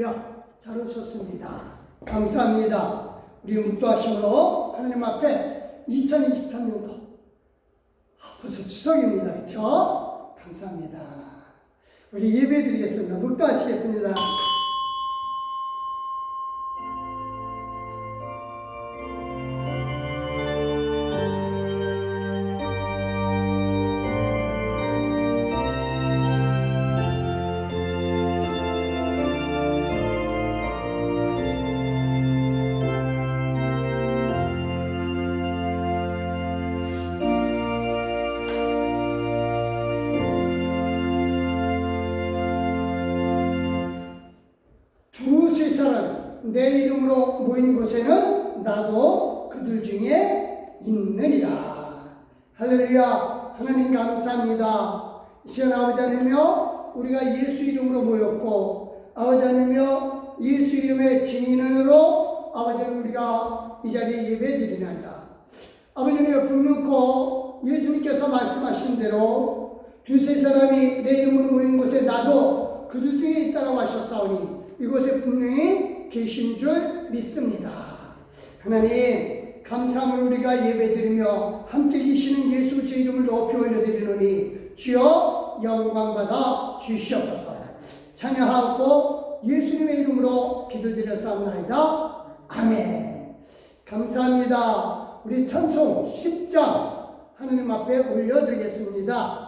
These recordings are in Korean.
할렐루야. 잘 오셨습니다. 감사합니다. 우리 묵도하심으로 하나님 앞에 2023년도 벌써 추석입니다. 그렇죠? 감사합니다. 우리 예배 드리겠습니다. 묵도하시겠습니다. 두세 사람 내 이름으로 모인 곳에는 나도 그들 중에 있느니라. 할렐루야. 하나님 감사합니다. 이 시간 아버지 하나님이여, 우리가 예수 이름으로 모였고 아버지 하나님이여, 예수 이름의 증인으로 아버지 하나님 우리가 이 자리에 예배드리나이다. 아버지 하나님이여, 분명코 예수님께서 말씀하신 대로 두세 사람이 내 이름으로 모인 곳에 나도 그들 중에 있다고 하셨사오니 이곳에 분명히 계신 줄 믿습니다. 하나님 감사함을 우리가 예배드리며 함께 계시는 예수 제 이름을 높이 올려드리노니 주여 영광받아 주시옵소서. 찬양하고 예수님의 이름으로 기도드렸사옵나이다. 아멘. 감사합니다. 우리 찬송 10장 하나님 앞에 올려드리겠습니다.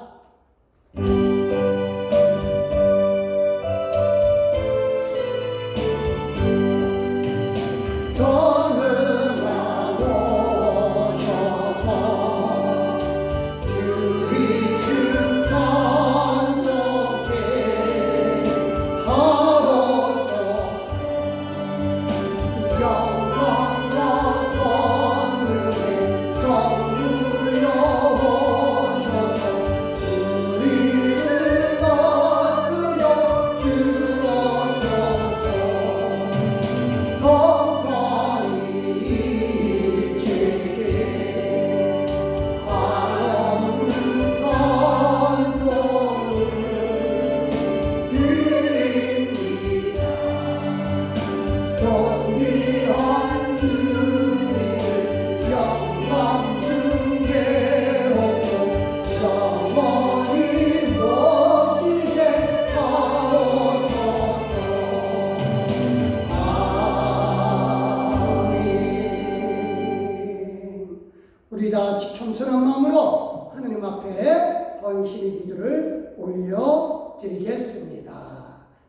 우리 다 같이 겸손한 마음으로 하나님 앞에 헌신의 기도를 올려드리겠습니다.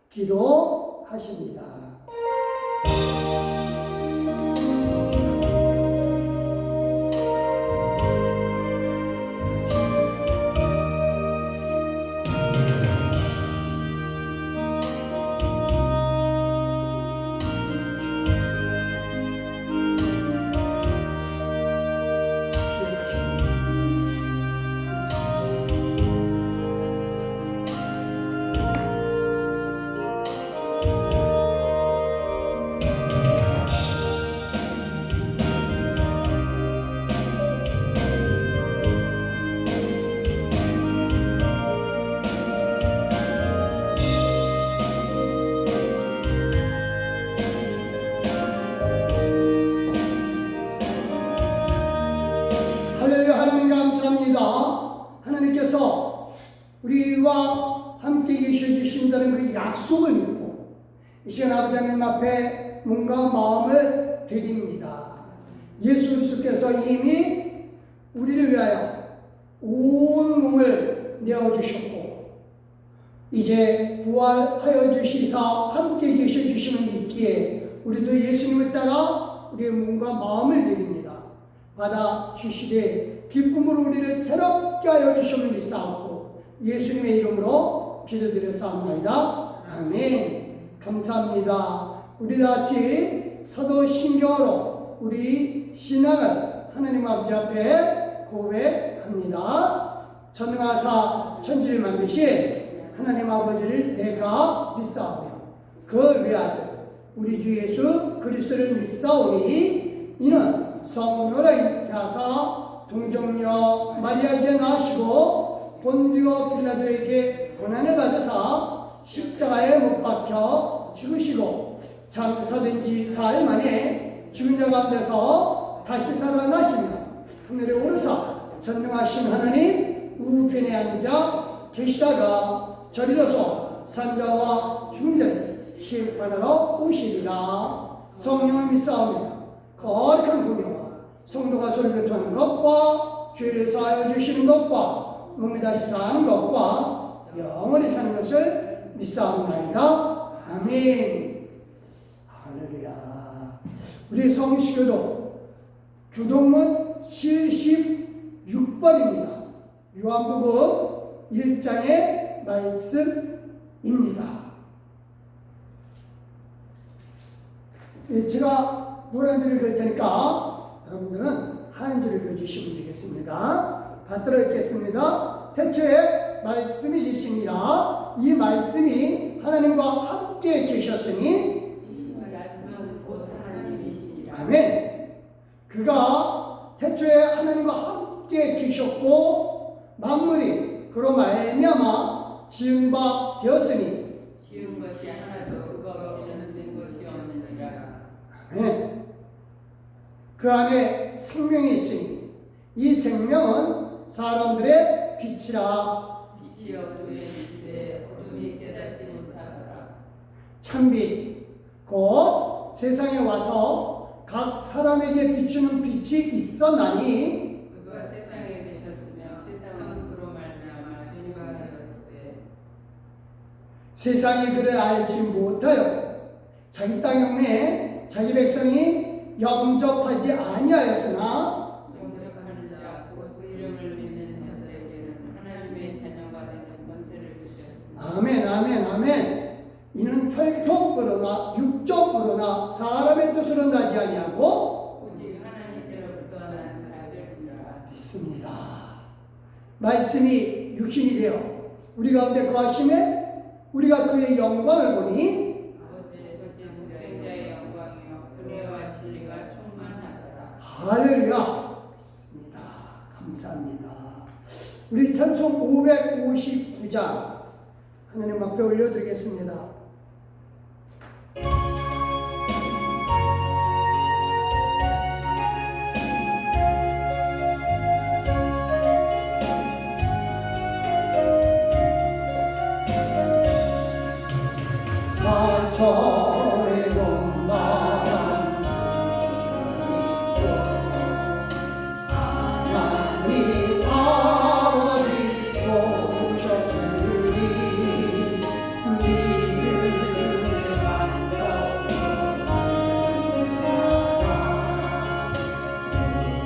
기도하십니다. 하나님 감사합니다. 하나님께서 우리와 함께 계셔 주신다는 그 약속을 믿고 이 시간 아버지 하나님 앞에 몸과 마음을 드립니다. 예수 그리스도께서 이미 우리를 위하여 온 몸을 내어주셨고 이제 부활하여 주시사 함께 계셔 주시는 있기에 우리도 예수님을 따라 우리의 몸과 마음을 드립니다. 받아 주시되 기쁨으로 우리를 새롭게 하여 주심을 믿사옵고 예수님의 이름으로 기도드렸사옵나이다. 아멘. 감사합니다. 우리 다같이 사도신경으로 우리 신앙을 하나님 아버지 앞에 고백합니다. 전능하사 천지를 만드신 하나님 아버지를 내가 믿사오며 그 외아들 우리 주 예수 그리스도를 믿사오니 이는 성령을 잉태 하사 동정녀 마리아에게 낳으시고 본디오 빌라도에게 고난을 받으사 십자가에 못 박혀 가운데서 죽으시고 장사된 지 사흘 만에 죽은 자 가운데서 다시 살아나시며 하늘에 오르사 전능하신 하나님 우편에 앉아 계시다가 저리로서 산자와 죽은 자를 심판하러 오시리라. 성령을 믿사오며 거룩한 공예와 성도가 설교하는 것과 죄를 사하여 주시는 것과 몸이 다시 사는 것과 영원히 사는 것을 믿사옵나이다. 아멘. 할렐루야. 우리 성시교도 교동문 76번입니다. 요한복음 1장의 말씀입니다. 제가 노래를 걸 테니까 여러분들은 한 줄을 그어주시면 되겠습니다. 받들어 읽겠습니다. 태초에 말씀이 계십니다. 이 말씀이 하나님과 함께 계셨으니 아멘. 그가 태초에 하나님과 함께 계셨고 만물이 그로 말미암아 지은 바 되었으니 지은 것이 하나도 그가 없이는 된 것이 없느니라. 아멘. 그 안에 생명이 있으니 이 생명은 사람들의 빛이라. 빛이 어둠에 비치되 어둠이 깨닫지 못하더라. 참빛 곧 세상에 와서 각 사람에게 비추는 빛이 있었나니 그가 세상에 계셨으며 세상은 그로 말미암아 죄가 되었으되 세상이 그를 알지 못하여 자기 땅에 오매 자기 백성이 영접하지 아니하였으나 영접하는 자 곧 그 이름을 믿는 자들에게는 하나님의 자녀가 되는 권세를 주셨으나 아멘 아멘 아멘. 이는 혈통으로나 육적으로나 사람의 뜻으로 나지 아니하고 오직 하나님께로부터 난 자들이라. 믿습니다. 말씀이 육신이 되어 우리 가운데 거하심에 우리가 그의 영광을 보니 아버지의 독생자의 영광이요 은혜와 진리가 충만하더라. 할렐루야. 믿습니다. 감사합니다. 우리 찬송 559장 하나님 앞에 올려드리겠습니다. 사철의 공간 하나님 아버지 오셨으니 믿음의 반석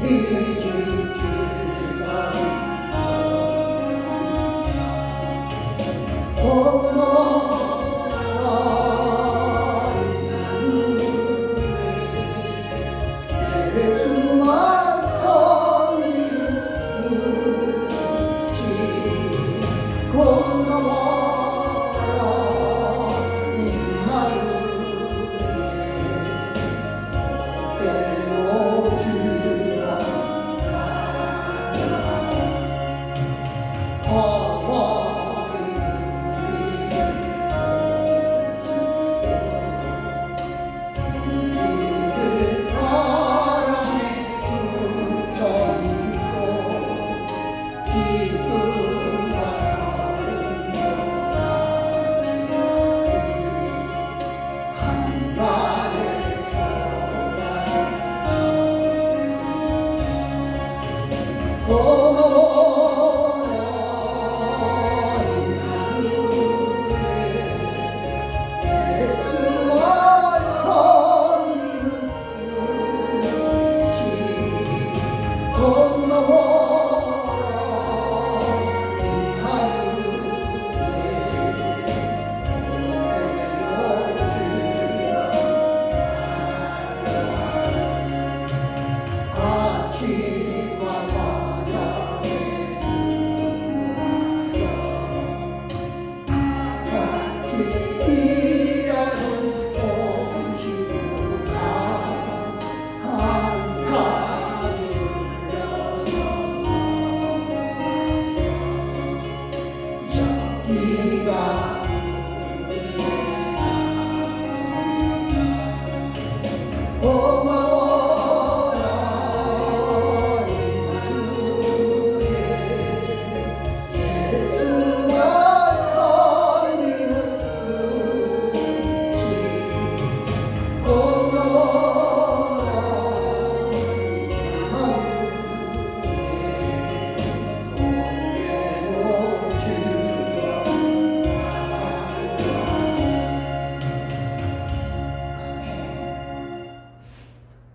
우리 집 주가 예수만 섬기는 우리 고마워라 임마누엘 때로 주가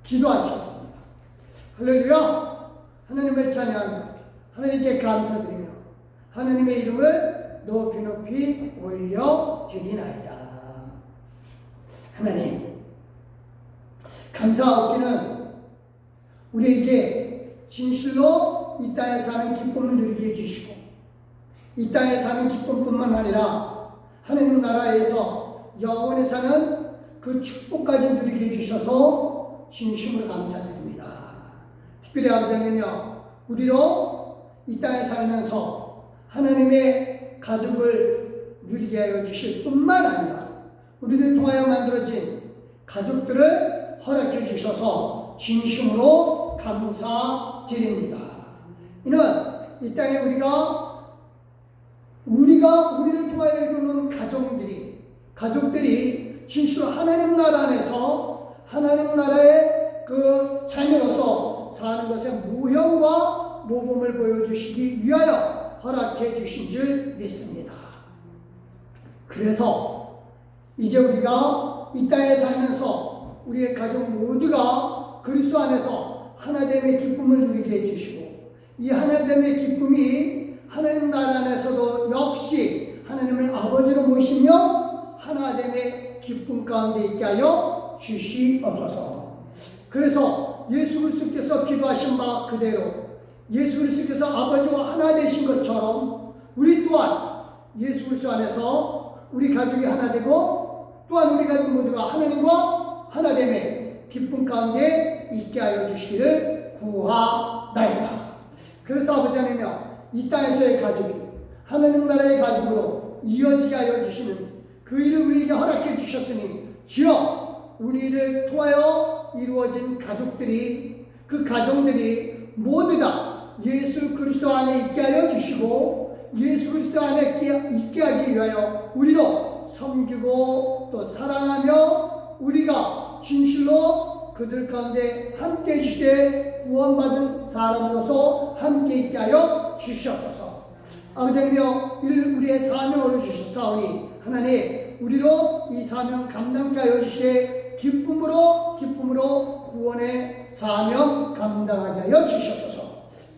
기도하시겠습니다. 할렐루야. 하나님을 찬양하며 하나님께 감사드리며 하나님의 이름을 높이 높이 올려드리나이다. 하나님, 감사하옵기는 우리에게 진실로 이 땅에 사는 기쁨을 누리게 해주시고 이 땅에 사는 기쁨뿐만 아니라 하나님 나라에서 영원히 사는 그 축복까지 누리게 해주셔서 진심으로 감사드립니다. 특별히 아버지는요, 우리로 이 땅에 살면서 하나님의 가족을 누리게 하여 주실 뿐만 아니라 우리를 통하여 만들어진 가족들을 허락해 주셔서 진심으로 감사드립니다. 이는 이 땅에 우리를 통하여 이루는 가족들이 진실로 하나님 나라 안에서 하나님 나라의 그 자녀로서 사는 것의 모형과 모범을 보여주시기 위하여 허락해 주신 줄 믿습니다. 그래서 이제 우리가 이 땅에 살면서 우리의 가족 모두가 그리스도 안에서 하나됨의 기쁨을 누리게 해주시고 이 하나됨의 기쁨이 하나님 나라 안에서도 역시 하나님을 아버지로 모시며 하나됨의 기쁨 가운데 있게 하여 주시옵소서. 그래서 예수 그리스도께서 기도하신 바 그대로 예수 그리스도께서 아버지와 하나 되신 것처럼 우리 또한 예수 그리스도 안에서 우리 가족이 하나 되고 또한 우리 가족 모두가 하나님과 하나됨의 기쁨 가운데 있게 하여 주시기를 구하나이다. 그래서 아버지 하나님이여 이 땅에서의 가족이 하나님 나라의 가족으로 이어지게 하여 주시는 그 일을 우리에게 허락해 주셨으니 주여 우리를 통하여 이루어진 가족들이 그 가정들이 모두 다 예수 그리스도 안에 있게 하여 주시고 예수 그리스도 안에 있게 하기 위하여 우리로 섬기고 또 사랑하며 우리가 진실로 그들 가운데 함께 해주시되 구원받은 사람으로서 함께 있게 하여 주시옵소서. 아버지 하나님이여 우리의 사명을 주셨사오니 하나님 우리로 이 사명 감당케 하여 주시되 기쁨으로 구원의 사명 감당하게 하여 주시옵소서.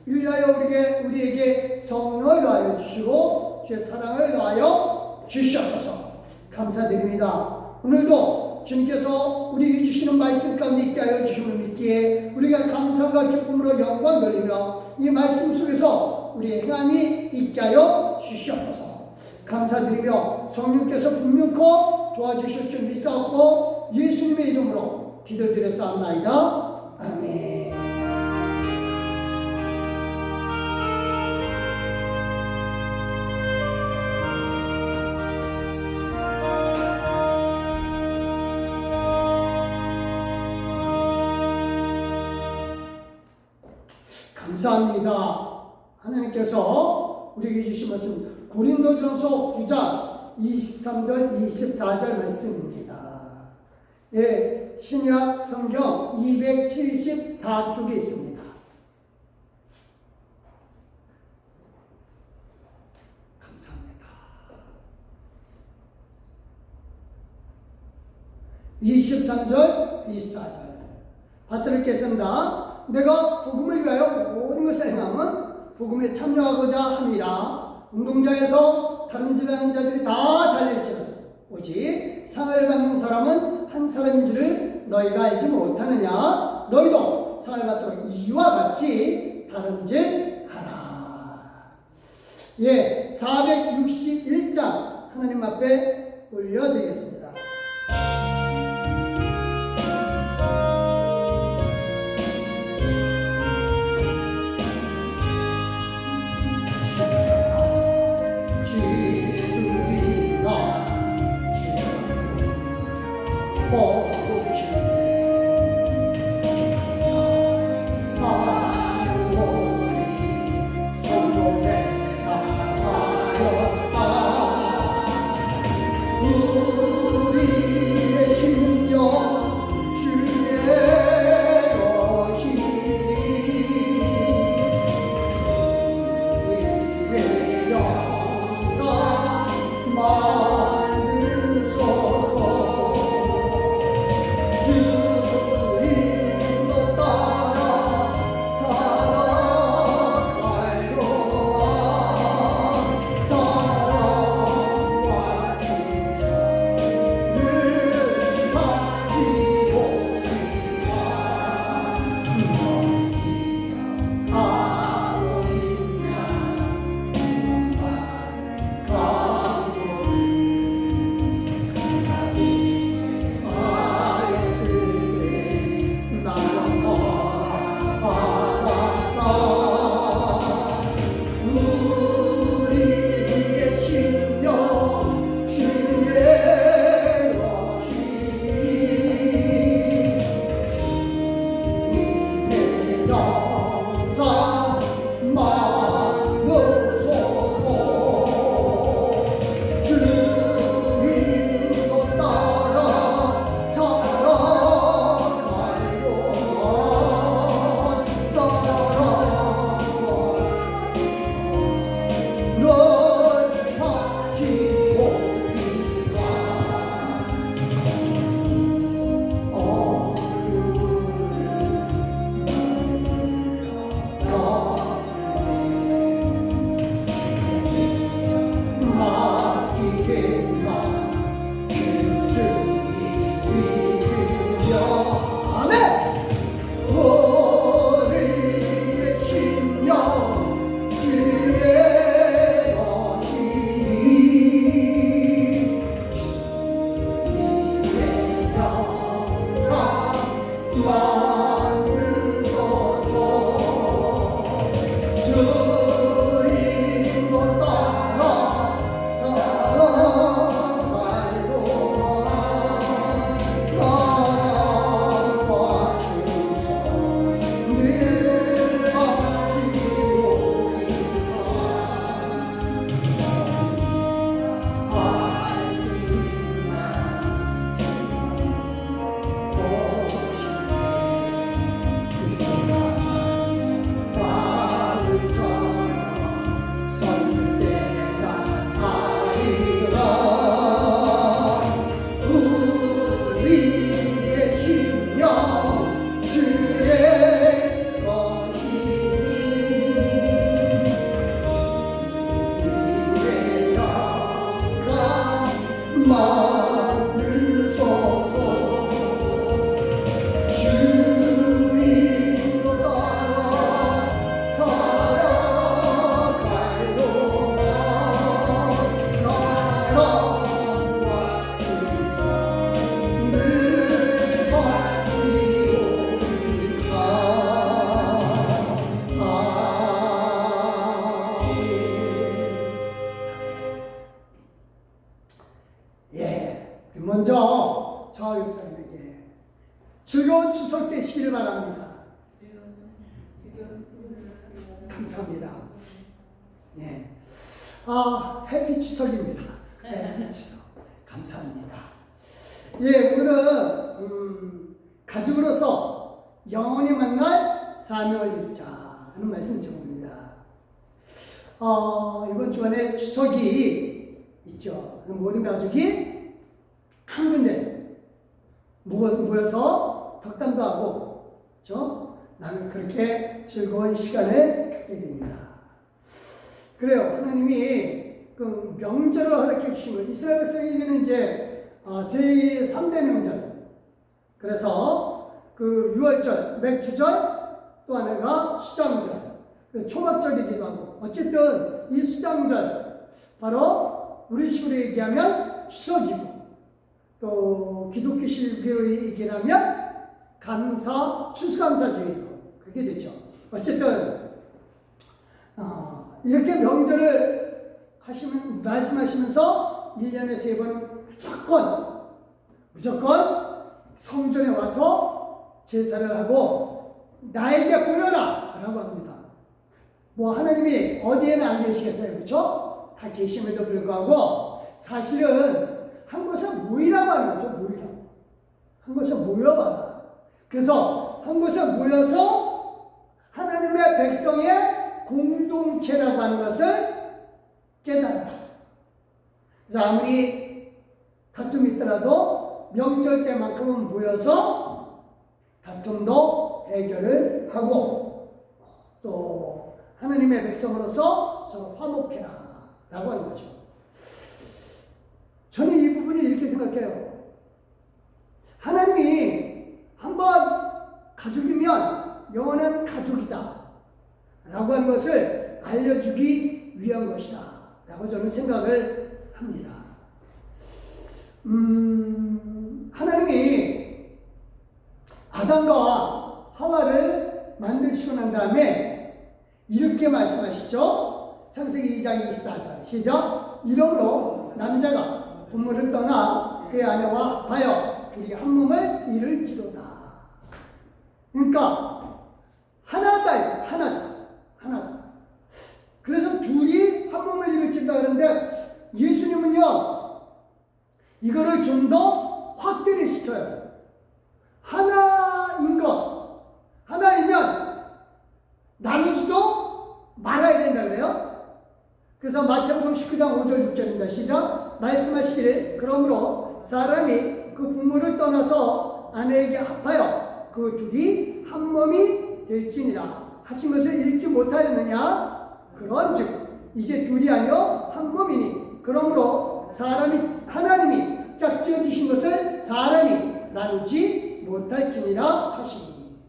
이리하여 우리에게 성령을 더하여 주시고 주의 사랑을 더하여 주시옵소서. 감사드립니다. 오늘도 주님께서 우리에게 주시는 말씀 가운데 있게 하여 주심을 믿기에 우리가 감사와 기쁨으로 영광 돌리며 이 말씀 속에서 우리의 행함이 있게 하여 주시옵소서. 감사드리며 성령께서 분명코 도와주실 줄 믿사옵고 예수님의 이름으로 기도드렸사옵나이다. 아멘. 감사합니다. 하나님께서 우리에게 주신 말씀 고린도전서 9장 23절 24절 말씀입니다. 예, 신약 성경 274쪽에 있습니다. 감사합니다. 23절 24절 받들을 겠습니다. 내가 복음을 위하여 모든 것을 행함은 복음에 참여하고자 함이라. 운동장에서 다름질하는 자들이 다 달릴지라도 오직 상을 받는 사람은 한 사람인 줄을 너희가 알지 못하느냐. 너희도 상을 받도록 이와 같이 다름질하라. 예, 461장 하나님 앞에 올려드리겠습니다. 사람에게 즐거운 추석 되시기를 바랍니다. 감사합니다. 예. 해피 추석입니다. 해피 추석. 감사합니다. 예, 오늘은 가족으로서 영원히 만날 사명을 이루자 하는 말씀 제목입니다. 이번 주간에 추석이 있죠. 모든 가족이 한 군데 모여서 덕담도 하고, 그렇죠? 나는 그렇게 즐거운 시간을 갖게 됩니다. 그래요. 하나님이 그 명절을 허락해 주신 거예요. 이스라엘 백성에게는 이제 세계 3대 명절. 그래서 그 유월절, 맥주절, 또 하나가 수장절, 초막절이기도 하고. 어쨌든 이 수장절, 바로 우리식으로 얘기하면 추석이고, 또 기독교식으로 얘기하면 추수감사주의고, 그게 되죠. 어쨌든 이렇게 명절을 말씀하시면서 1년에 3번 무조건 성전에 와서 제사를 하고 나에게 보여라 라고 합니다. 뭐 하나님이 어디에는 안 계시겠어요, 그렇죠? 다 계심에도 불구하고 사실은 한 곳에 모이라고 하는 거죠. 한 곳에 모여봐라. 그래서 한 곳에 모여서 하나님의 백성의 공동체라고 하는 것을 깨달아라. 그래서 아무리 다툼이 있더라도 명절 때만큼은 모여서 다툼도 해결을 하고, 또 하나님의 백성으로서 서로 화목해라 라고 하는 거죠. 저는 이 부분을 이렇게 생각해요. 하나님이 한번 가족이면 영원한 가족이다 라고 하는 것을 알려주기 위한 것이다 라고 저는 생각을 합니다. 하나님이 아담과 하와를 만드시고 난 다음에 이렇게 말씀하시죠. 창세기 2장 24절 시작. 이러므로 남자가 부모를 떠나 그의 아내와 합하여 둘이 한 몸을 이룰지로다. 그러니까 하나다. 그래서 둘이 한 몸을 이룰지다 그러는데, 예수님은요 이거를 좀 더 확대를 시켜요. 하나이면 나누지도 말아야 된다 그래요. 그래서 마태복음 19장 5절 6절입니다. 시작. 말씀하시기를 그러므로 사람이 그 부모를 떠나서 아내에게 합하여 그 둘이 한 몸이 될지니라 하신 것을 읽지 못하였느냐. 그런즉 이제 둘이 아니요 한 몸이니 그러므로 하나님이 짝지어 주신 것을 사람이 나누지 못할지니라 하시니.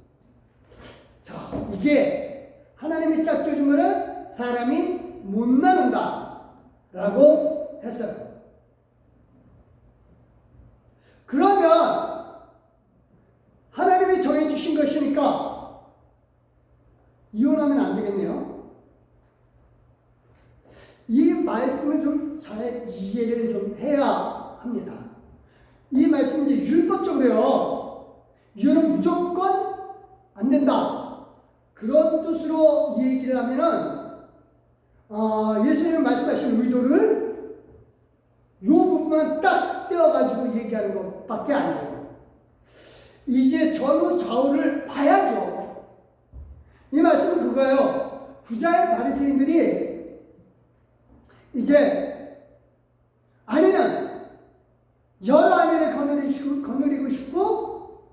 자, 이게 하나님이 짝지어 준 것을 사람이 못 나눈다 라고 했어요. 그러면 하나님이 정해주신 것이니까 이혼하면 안 되겠네요. 이 말씀을 좀 잘 이해를 좀 해야 합니다. 이 말씀은 이제 율법적으로요, 이혼은 무조건 안 된다 그런 뜻으로 이 얘기를 하면은 예수님이 말씀하신 의도를 이 부분만 딱 떼어가지고 얘기하는 것밖에 안 돼요. 이제 전후 좌우를 봐야죠. 이 말씀은 그거예요. 부자의 바리새인들이 이제 아내는 여러 아내를 거느리고 싶고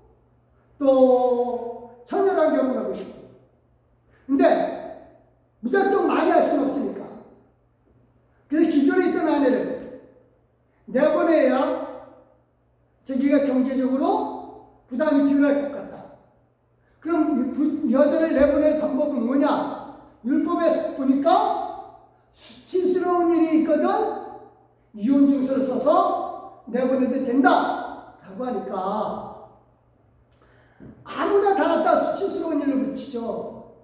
또 처녀랑 결혼하고 싶고, 근데 무작정 많이 할 수는 없으니까 그래서 기존에 있던 아내를 내보내야 자기가 경제적으로 부담이 덜할 것 같다. 그럼 여자를 내보낼 방법은 뭐냐? 율법에서 보니까 수치스러운 일이 있거든 이혼 증서를 써서 내보내도 된다 라고 하니까 아무나 다 갖다 수치스러운 일로 붙이죠.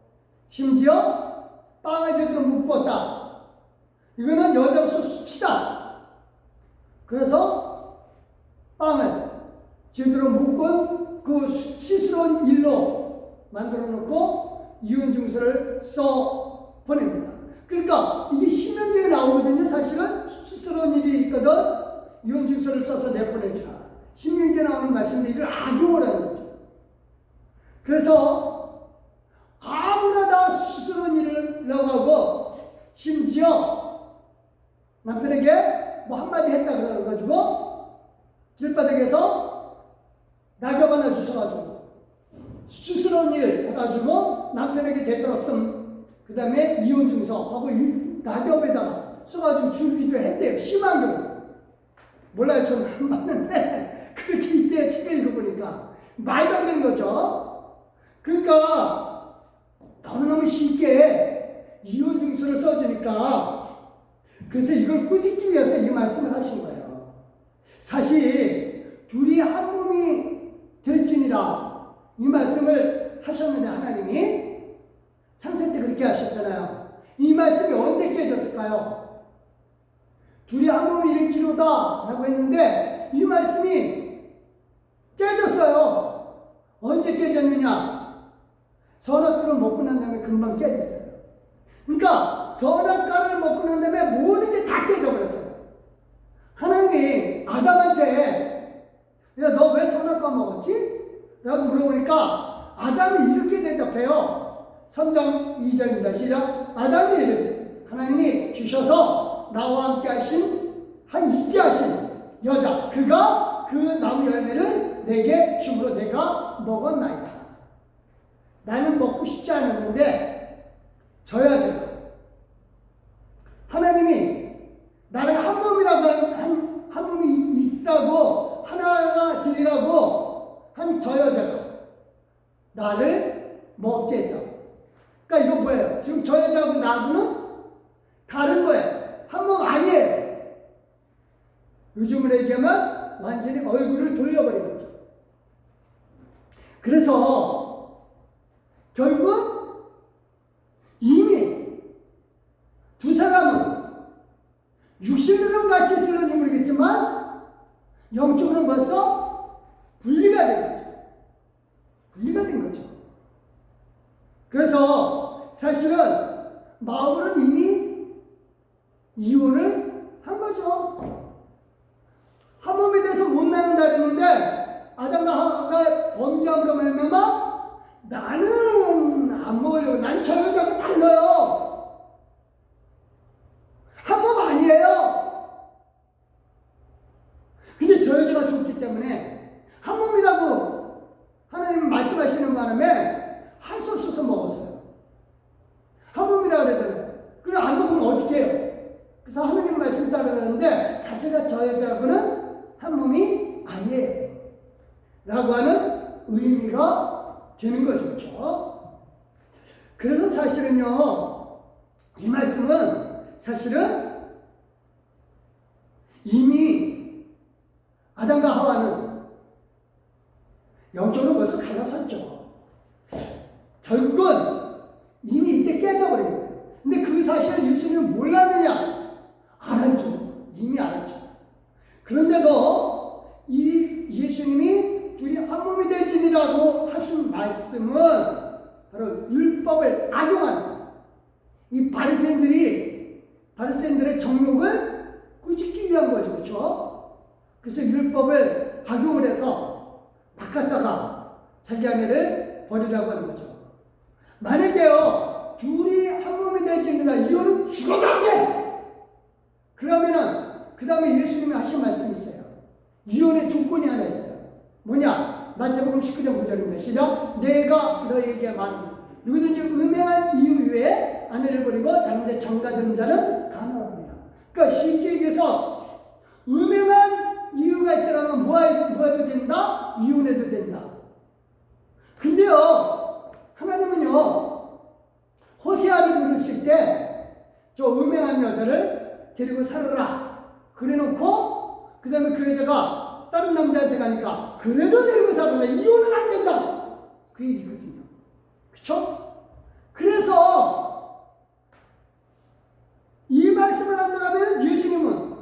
심지어 빵을 제대로 못 뻗다, 이거는 여자로서 수치다. 그래서 빵을 제대로 묶은 그 수치스러운 일로 만들어 놓고 이혼 증서를 써 보냅니다. 그러니까 이게 신명기에 나오거든요. 사실은 수치스러운 일이 있거든 이혼 증서를 써서 내보내자. 신명기에 나오는 말씀인데 이걸 악용을 하는 거죠. 그래서 아무나 다 수치스러운 일을 하고 심지어 남편에게 뭐 한마디 했다 그래가지고 길바닥에서 낙엽 하나 주워가지고 수치스러운 일 해가지고 남편에게 대들었음. 그 다음에 이혼 증서하고 낙엽에다가 써가지고 주기도 했대요. 심한 경우. 몰라요. 저는 안 봤는데 그렇게 이때 책을 읽어보니까 말도 안 되는 거죠. 그러니까 너무너무 쉽게 이혼 증서를 써주니까 그래서 이걸 꾸짖기 위해서 이 말씀을 하신 거예요. 사실 둘이 한 몸이 될지니라 이 말씀을 하셨는데 하나님이 창세 때 그렇게 하셨잖아요. 이 말씀이 언제 깨졌을까요? 둘이 한 몸이 일지로다 라고 했는데 이 말씀이 깨졌어요. 언제 깨졌느냐? 선악과를 먹고 난 다음에 금방 깨졌어요. 그러니까 선악과를 먹고 난 다음에 모든 게 다 깨져버렸어요. 하나님이 아담한테 야, 너 왜 선악과 먹었지? 라고 물어보니까 아담이 이렇게 대답해요. 3장 2절입니다. 시작. 아담이 하나님이 주셔서 나와 함께 있게 하신 여자 그가 그 나무 열매를 내게 주므로 내가 먹었나이다. 나는 먹고 싶지 않았는데 저 여자가 하나님이 나를 한 몸이라고 한 몸이 있으라고 하나가 되라고 한 저 여자가 나를 먹게 했다. 그러니까 이거 뭐예요? 지금 저 여자하고 나하고는 다른 거예요. 한 몸 아니에요. 요즘으로 얘기하면 완전히 얼굴을 돌려버린 거죠. 그래서 결국은 이미 두 사람은 육신으로는 같이 있을는지 모르겠지만 영적으로는 벌써 분리가 된 거죠. 분리가 된 거죠. 그래서 사실은 마음으로는 이미 이혼을 한 거죠. 한 몸이 돼서 못 나눈다 그랬는데 아담과 하와가 범죄함으로 말미암아 나는 안 먹으려고 난 저 여자하고 달라요. 한 몸 아니에요. 근데 저 여자가 좋기 때문에 한 몸이라고 하나님 말씀하시는 바람에 할 수 없어서 먹었어요. 한 몸이라 그러잖아요. 그래 안 먹으면 어떻게 해요? 그래서 하나님 말씀 따르는데 사실은 저 여자하고는 한 몸이 아니에요. 라고 하는 의미가 되는 거죠. 그렇죠? 그래서 사실은요, 이 말씀은 사실은 이미 아담과 하와는 영적으로 벌써 갈라섰죠. 결국은 이미 이때 깨져버린 거예요. 근데 그 사실을 예수님은 몰랐느냐? 알았죠. 이미 알았죠. 그런데도 이 예수님이 둘이 한 몸이 될지니라고 하신 말씀은 바로 율법을 악용하는 이 바리새인들의 정욕을 꾸짖기 위한 거죠. 그렇죠? 그래서 율법을 악용을 해서 바꿨다가 자기 아내를 버리라고 하는 거죠. 만약에요 둘이 한 몸이 될지니라 이혼은 죽어도 안 돼. 그러면은 그 다음에 예수님이 하신 말씀이 있어요. 이혼의 조건이 하나 있어요. 뭐냐? 마태복음 19장 9절입니다. 시작. 내가 너에게 말하노니 누구든지 음행한 이유 외에 아내를 버리고 다른 데 장가드는 자는 가난합니다. 그러니까 쉽게 얘기해서 음행한 이유가 있더라면 뭐 해도 된다? 이혼해도 된다. 근데요 하나님은요 호세아를 부르실 때 저 음행한 여자를 데리고 살아라 그래놓고 그 다음에 그 여자가 다른 남자한테 가니까 그래도 데리고 살아라 이혼은 안 된다 그 얘기거든요. 그쵸? 그래서 이 말씀을 한다면 예수님은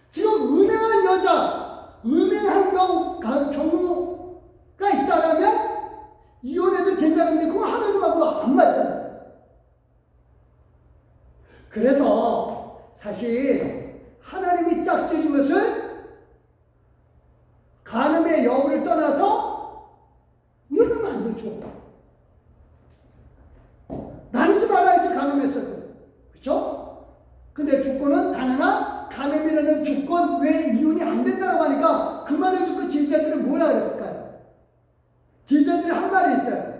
지금 음행한 이혼하는 경우가 있다라면 이혼해도 된다는데 그거 하나님하고 안 맞잖아요. 그래서 사실 하나님이 짝지은 것을 간음의 여부를 떠나서 이혼하면 안 되죠. 나누지 말아야지 간음했어도. 그렇죠? 근데 조건은 단 하나, 간음이라는 조건 왜 이혼이 안 된다고 하니까 그 말을 듣고 제자들은 뭐라 그랬을까요? 제자들이 한 말이 있어요.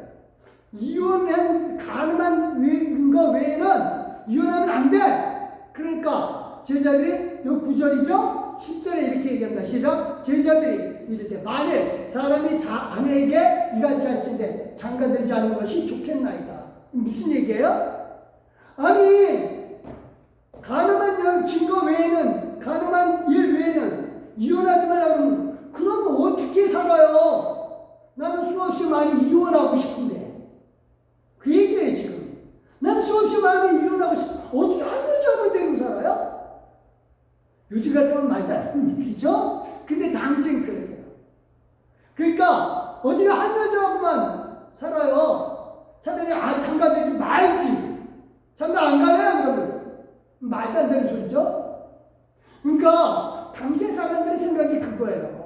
이혼한 간음한 거 외에는 이혼하면 안 돼. 그러니까 제자들이 이 9절이죠? 10절에 이렇게 얘기합니다. 시작. 제자들이 이르되 만일 사람이 아내에게 이같이 할진대 장가들지 않는 것이 좋겠나이다. 무슨 얘기예요? 아니 간음한 증거 외에는, 간음한 일 외에는 이혼하지 말라고 그러면 어떻게 살아요? 나는 수없이 많이 이혼하고 싶은데. 그 얘기예요, 지금. 난 수없이 많이 이혼하고 싶은데, 어떻게 한 여자만 데리고 살아요? 요즘 같으면 말도 안 되는 얘기죠? 근데 당시엔 그랬어요. 그러니까, 어디가 한 여자하고만 살아요. 차라리, 장가들지 말지. 장가 안 가네? 그러면. 말도 안 되는 소리죠? 그러니까, 당시의 사람들의 생각이 그거예요.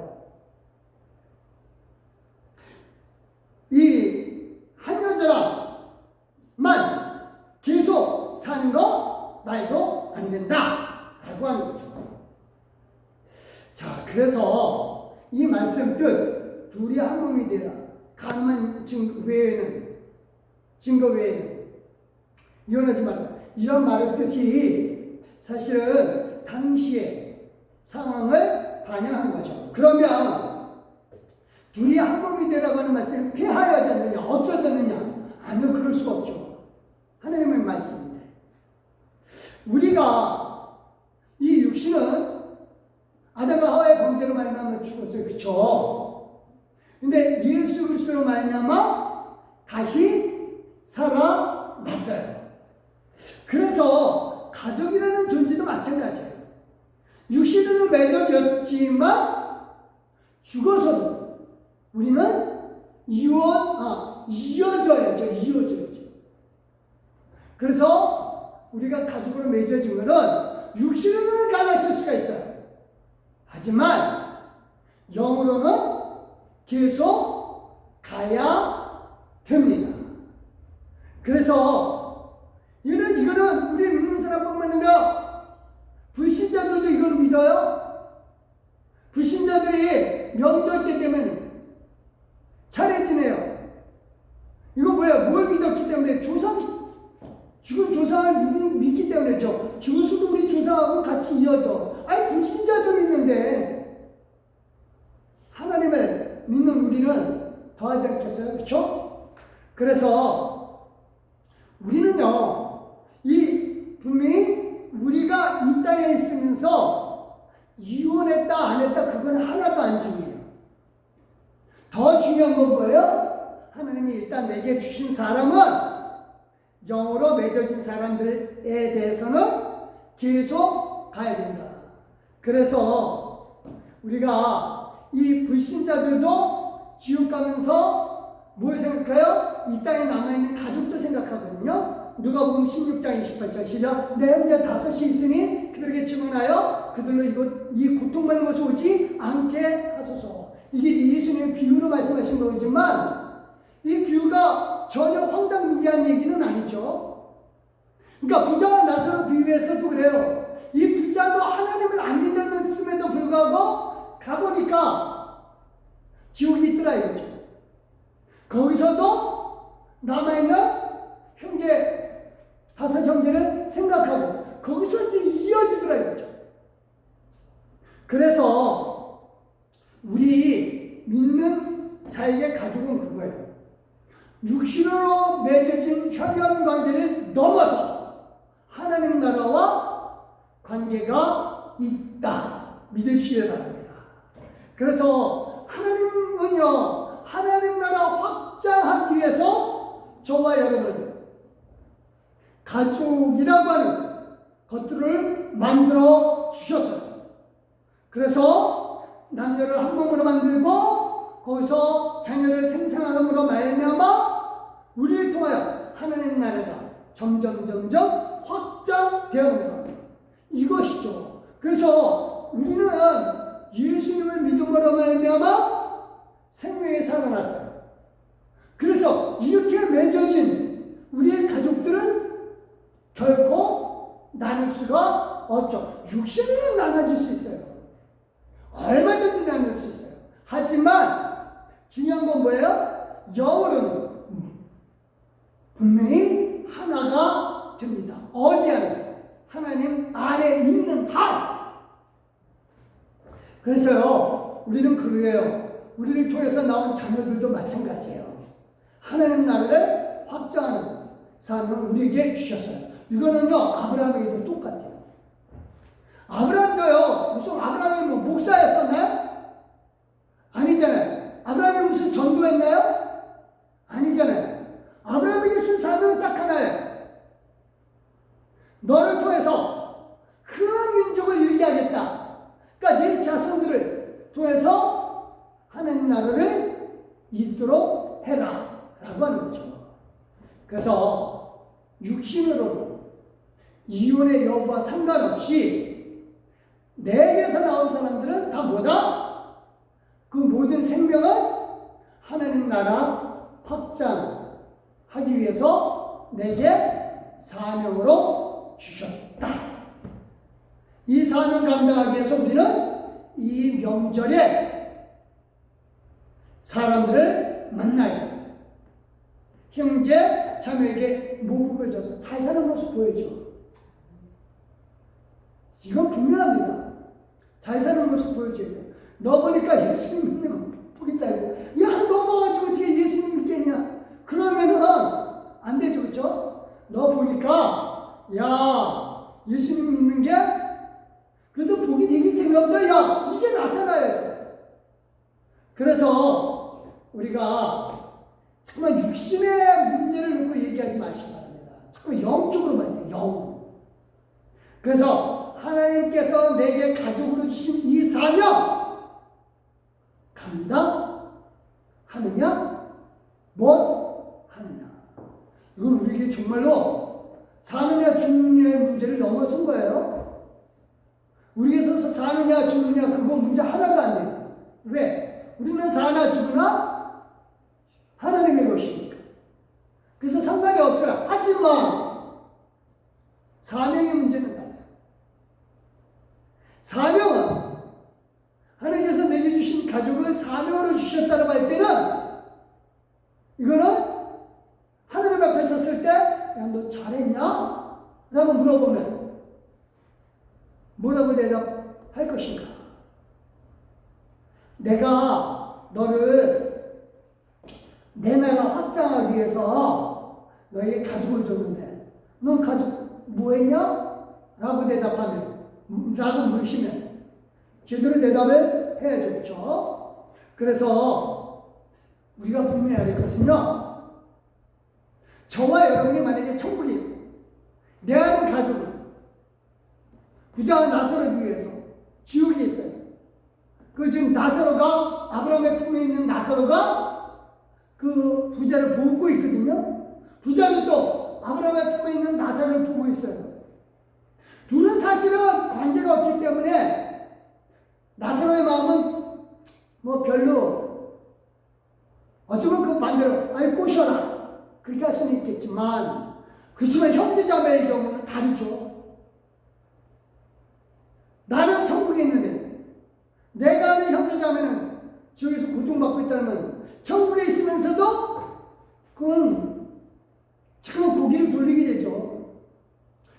이 한 여자랑만 계속 사는 거 말도 안 된다 라고 하는 거죠. 자, 그래서 이 말씀 뜻 둘이 한 몸이 되라. 간음한 증거 외에는 이혼하지 말라. 이런 말의 뜻이 사실은 당시의 상황을 반영한 거죠. 그러면 둘이 한 몸이 되라고 하는 말씀이 폐하여졌느냐, 없어졌느냐? 아니요, 그럴 수가 없죠. 하나님의 말씀인데. 우리가 이 육신은 아담과 하와의 범죄로 말미암아 죽었어요. 그쵸? 근데 예수 그리스도로 말미암아 다시 살아났어요. 그래서 가족이라는 존재도 마찬가지예요. 육신으로 맺어졌지만 죽어서도 우리는 이어져야죠. 그래서 우리가 가족으로 맺어진 것은 육신으로는 갈랐을 수가 있어요. 하지만 영으로는 계속 가야 됩니다. 그래서 이거는 우리 믿는 사람뿐만 아니라 불신자들도 이걸 믿어요. 불신자들이 명절 때 되면 차례 지내요. 이거 뭐야? 뭘 믿었기 때문에? 죽은 조상을 믿기 때문에죠. 죽어서도 우리 조상하고 같이 이어져. 아니, 불신자도 믿는데 하나님을 믿는 우리는 더하지 않겠어요? 그렇죠? 그래서 우리는요, 분명히 우리가 이 땅에 있으면서 이혼했다 안 했다 그건 하나도 안 중요해요. 더 중요한 건 뭐예요? 하나님이 일단 내게 주신 사람은 영으로 맺어진 사람들에 대해서는 계속 가야 된다. 그래서 우리가 이 불신자들도 지옥 가면서 뭘 생각해요? 이 땅에 남아있는 가족도 생각하거든요. 누가복음 16장 28절 시작. 내 형제 5이 있으니 그들에게 증언하여 그들로 이 고통받는 것을 오지 않게 하소서. 이게 예수님의 비유로 말씀하신 거지만 이 비유가 전혀 황당무계한 얘기는 아니죠. 그러니까 부자와 나사로 비유해서도 그래요. 이 부자도 하나님을 안 믿었음에도 불구하고 가보니까 지옥이 있더라 이거죠. 거기서도 남아있는 형제 5 형제를 생각하고 거기서 이제 이어지더라 이거죠. 그래서 우리 믿는 자에게 가족은 그거예요. 육신으로 맺어진 혈연 관계를 넘어서 하나님 나라와 관계가 있다. 믿으시기 바랍니다. 그래서 하나님은요, 하나님 나라 확장하기 위해서 저와 여러분 가족이라고 하는 것들을 만들어 주셨어요. 그래서 남녀를 한 몸으로 만들고 거기서 자녀를 생산함으로 말미암아 우리를 통하여 하나님 나라가 점점 확장되어간다. 이것이죠. 그래서 우리는 예수님을 믿음으로 말미암아 생명에 살아났어요. 그래서 이렇게 맺어진 우리의 가족들은 결코 나눌 수가 없죠. 육신으로 나눠질 수 있어요. 얼마든지 나눌 수 있어요. 하지만 중요한 건 뭐예요? 영으로는 분명히 하나가 됩니다. 어디 안에서? 하나님 안에 있는 한. 그래서요, 우리는 그래요. 우리를 통해서 나온 자녀들도 마찬가지예요. 하나님 나라를 확장하는 삶을 우리에게 주셨어요. 이거는요, 아브라함에게도 똑같아요. 아브라함도요, 무슨 아브라함이 뭐 목사였었나요? 아니잖아요. 아브라함이 무슨 전도했나요? 아니잖아요. 아브라함에게 준 사명은 딱 하나예요. 너를 통해서 큰 민족을 이루게 하겠다. 그러니까 내 자손들을 통해서 하나님 나라를 잇도록 해라 라고 하는 거죠. 그래서 육신으로는 이혼의 여부와 상관없이 내게서 나온 사람들은 다 뭐다? 그 모든 생명은 하나님 나라 확장하기 위해서 내게 사명으로 주셨다. 이 사명 감당하기 위해서 우리는 이 명절에 사람들을 만나야 돼요. 형제, 자매에게 모범을 줘서 잘 사는 모습 보여줘. 이건 분명합니다. 잘 사는 모습 보여줘야 돼요. 너 보니까 예수님 믿는 거 보겠다. 야, 너 봐가지고 어떻게 예수님 믿겠냐? 그러면은 안 되죠, 그렇죠? 너 보니까 야, 예수님 믿는 게 그래도 복이 되긴 되나 보다. 야, 이게 나타나야죠. 그래서 우리가 정말 육신의 문제를 놓고 얘기하지 마시기 바랍니다. 자꾸 영적으로만 해요. 영. 그래서 하나님께서 내게 가족으로 주신 이 사명 감당하느냐? 못 하느냐? 이건 우리에게 정말로 사느냐 죽느냐의 문제를 넘어선 거예요. 우리에게서 사느냐 죽느냐 그거 문제 하나도 안 돼요. 왜? 우리는 사나 죽으나 하나님의 것이니까. 그래서 상관이 없어요. 하지만 사명의 문제는 달라요. 사명은 하나님께서 내게 주신 가족을 사명으로 주셨다고 할 때는 이거는 하나님 앞에 섰을 때 야, 너 잘했냐? 라고 물어보면 뭐라고 대답할 것인가? 내가 너를 내 나라 확장하기 위해서 너에게 가족을 줬는데 넌 가족 뭐 했냐? 라고 대답하면 라고 물으시면 제대로 대답을 해야죠. 그렇죠? 그래서 우리가 분명히 알 것은요, 저와 여러분이 만약에 천국이 내 아는 가족은 부자와 나사로를 위해서 지옥에 있어요. 그 지금 나사로가 아브라함의 품에 있는 나사로가 그 부자를 보고 있거든요. 부자도 또 아브라함의 품에 있는 나사로를 보고 있어요. 둘은 사실은 관계가 없기 때문에 나사로의 마음은 뭐 별로 어쩌면 그 반대로 아이 꼬셔라 그렇게 할 수는 있겠지만 그렇지만 형제자매의 경우는 다르죠. 나는 천국에 있는데 내가 아는 형제자매는 지옥에서 고통받고 있다면 천국에 있으면서도 그건 참 고개를 돌리게 되죠.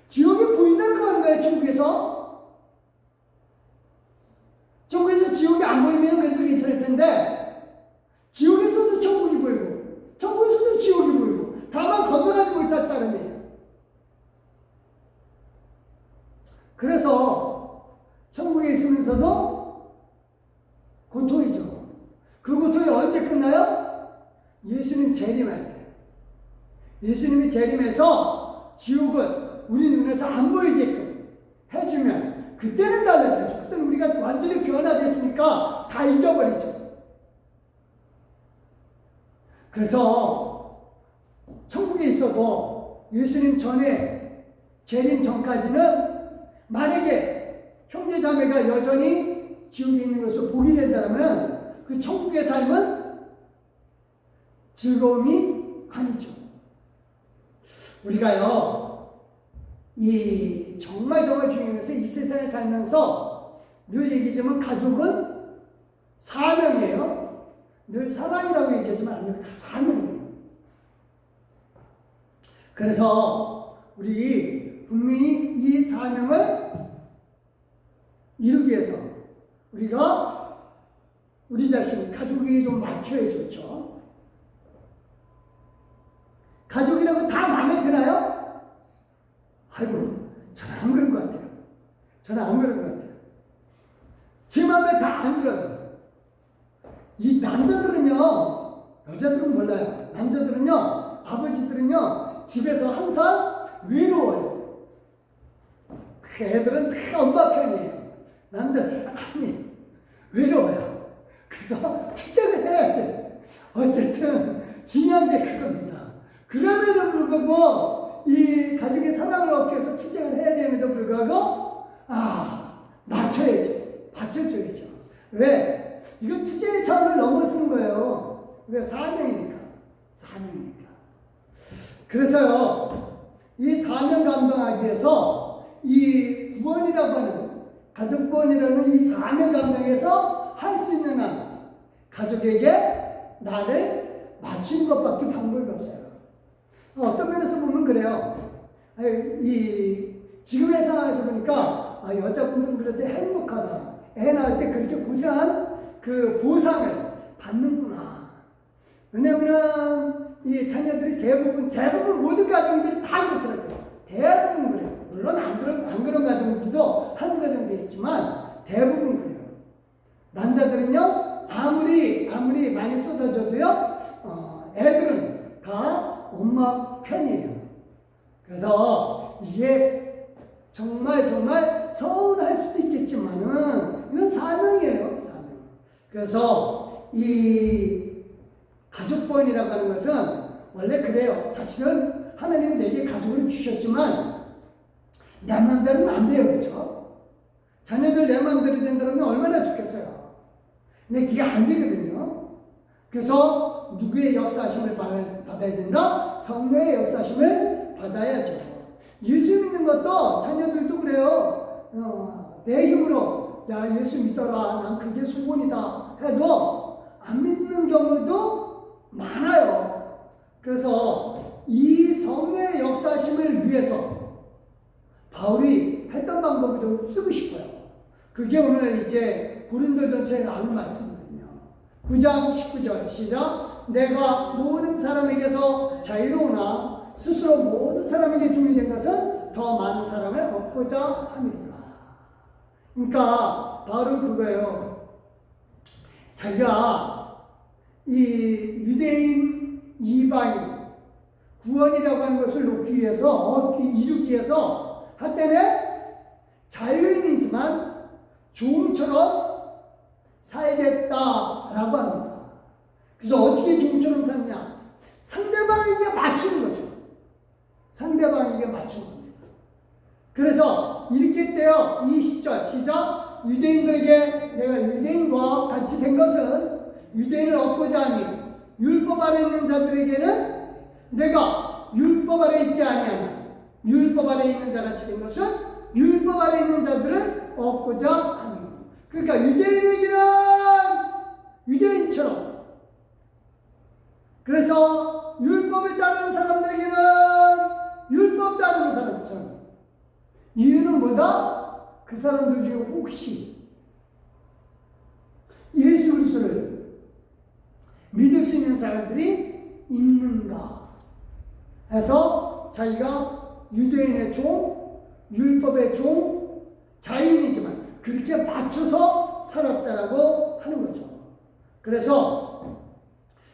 지옥이 보인다는 거 하는 거예요. 천국에서 지옥이 안 보이면 그래도 괜찮을 텐데 지옥에서도 천국이 보이고 천국에서도 지옥이 보이고 다만 건너가지 못할 따름이에요. 그래서 천국에 있으면서도 고통이죠. 그 고통이 언제 끝나요? 예수님 재림할 때. 예수님이 재림해서 지옥을 우리 눈에서 안 보이게끔 해주면 그때는 달라지겠죠. 그때는 우리가 완전히 변화됐으니까 다 잊어버리죠. 그래서 천국에 있어도 예수님 전에 재림 전까지는 만약에 형제 자매가 여전히 지옥에 있는 것을 보게 된다면 그 천국의 삶은 즐거움이 아니죠. 우리가요, 이 정말 중요한 것은 이 세상에 살면서 늘 얘기하지만 가족은 사명이에요. 늘 사랑이라고 얘기하지만 아니면 사명이에요. 그래서 우리 분명히 이 사명을 이루기 위해서 우리가 우리 자신, 가족에게 좀 맞춰야 좋죠. 가족이라고 다 마음에 드나요? 아이고, 저는 안 그런 것 같아요. 저는 안 그런 것 같아요. 제 마음에 다 안 들어요. 이 남자들은요, 여자들은 몰라요. 남자들은요, 아버지들은요, 집에서 항상 외로워요. 애들은 다 엄마 편이에요. 남자들은 아니, 외로워요. 그래서 투쟁을 해야 돼. 어쨌든 중요한 게 그겁니다. 그럼에도 불구하고 이 가족의 사랑을 얻기 위해서 투쟁을 해야 됨에도 불구하고 맞춰줘야죠. 왜? 이건 투쟁의 차원을 넘어서는 거예요. 왜? 사명이니까. 그래서요, 이 사명 감당하기 위해서 이 구원이라고 하는, 가족 구원이라는 이 사명 감당에서 할 수 있는 한 가족에게 나를 맞추는 것밖에 방법이 없어요. 어떤 면에서 보면 그래요. 지금의 상황에서 보니까 여자분들은 그래도 행복하다. 애 낳을 때 그렇게 고생한 그 보상을 받는구나. 왜냐면은 이 자녀들이 대부분 모든 가정들이 다 그렇더라고요. 대부분 그래요. 물론 안 그런 가정들도 한두 가정도 있지만 대부분 그래요. 남자들은요, 아무리 많이 쏟아져도요, 애들은 다 엄마 편이에요. 그래서 이게 정말 서운할 수도 있겠지만은 이건 사명이에요, 사명. 그래서 이 가족권이라고 하는 것은 원래 그래요. 사실은 하나님은 내게 가족을 주셨지만 내 마음대로는 안 돼요, 그렇죠? 자녀들 내 마음대로 된다면 얼마나 좋겠어요. 근데 그게 안 되거든요. 그래서 누구의 역사하심을 받아야 된다? 성령의 역사하심을 받아야죠. 예수 믿는 것도 자녀들도 그래요. 내 힘으로 야 예수 믿더라, 난 그게 소원이다 해도 안 믿는 경우도 많아요. 그래서 이 성령의 역사하심을 위해서 바울이 했던 방법을 좀 쓰고 싶어요. 그게 오늘 이제 고린도전서에 나오는 말씀이거든요. 9장 19절 시작. 내가 모든 사람에게서 자유로우나 스스로 모든 사람에게 종이 된 것은 더 많은 사람을 얻고자 함이니라. 그러니까 바울은 그거예요. 자기가 이 유대인 이방인 구원이라고 하는 것을 놓기 위해서 이루기 위해서 한때는 자유인이지만 종처럼 살겠다라고 합니다. 그래서 어떻게 종처럼 사느냐? 상대방에게 맞추는 거죠. 상대방에게 맞추는 겁니다. 그래서 이렇게 했대요. 20절 시작. 유대인들에게 내가 유대인과 같이 된 것은 유대인을 얻고자 하니 율법 아래 있는 자들에게는 내가 율법 아래 있지 아니하나 율법 아래 있는 자같이 된 것은 율법 아래 있는 자들을 얻고자 하니. 그러니까 유대인에게는 유대인처럼, 그래서 율법을 따르는 사람들에게는 율법 따르는 사람처럼. 이유는 뭐다? 그 사람들 중에 혹시 예수 그리스도를 믿을 수 있는 사람들이 있는가 해서 자기가 유대인의 종, 율법의 종, 자유인이지만 그렇게 맞춰서 살았다라고 하는 거죠. 그래서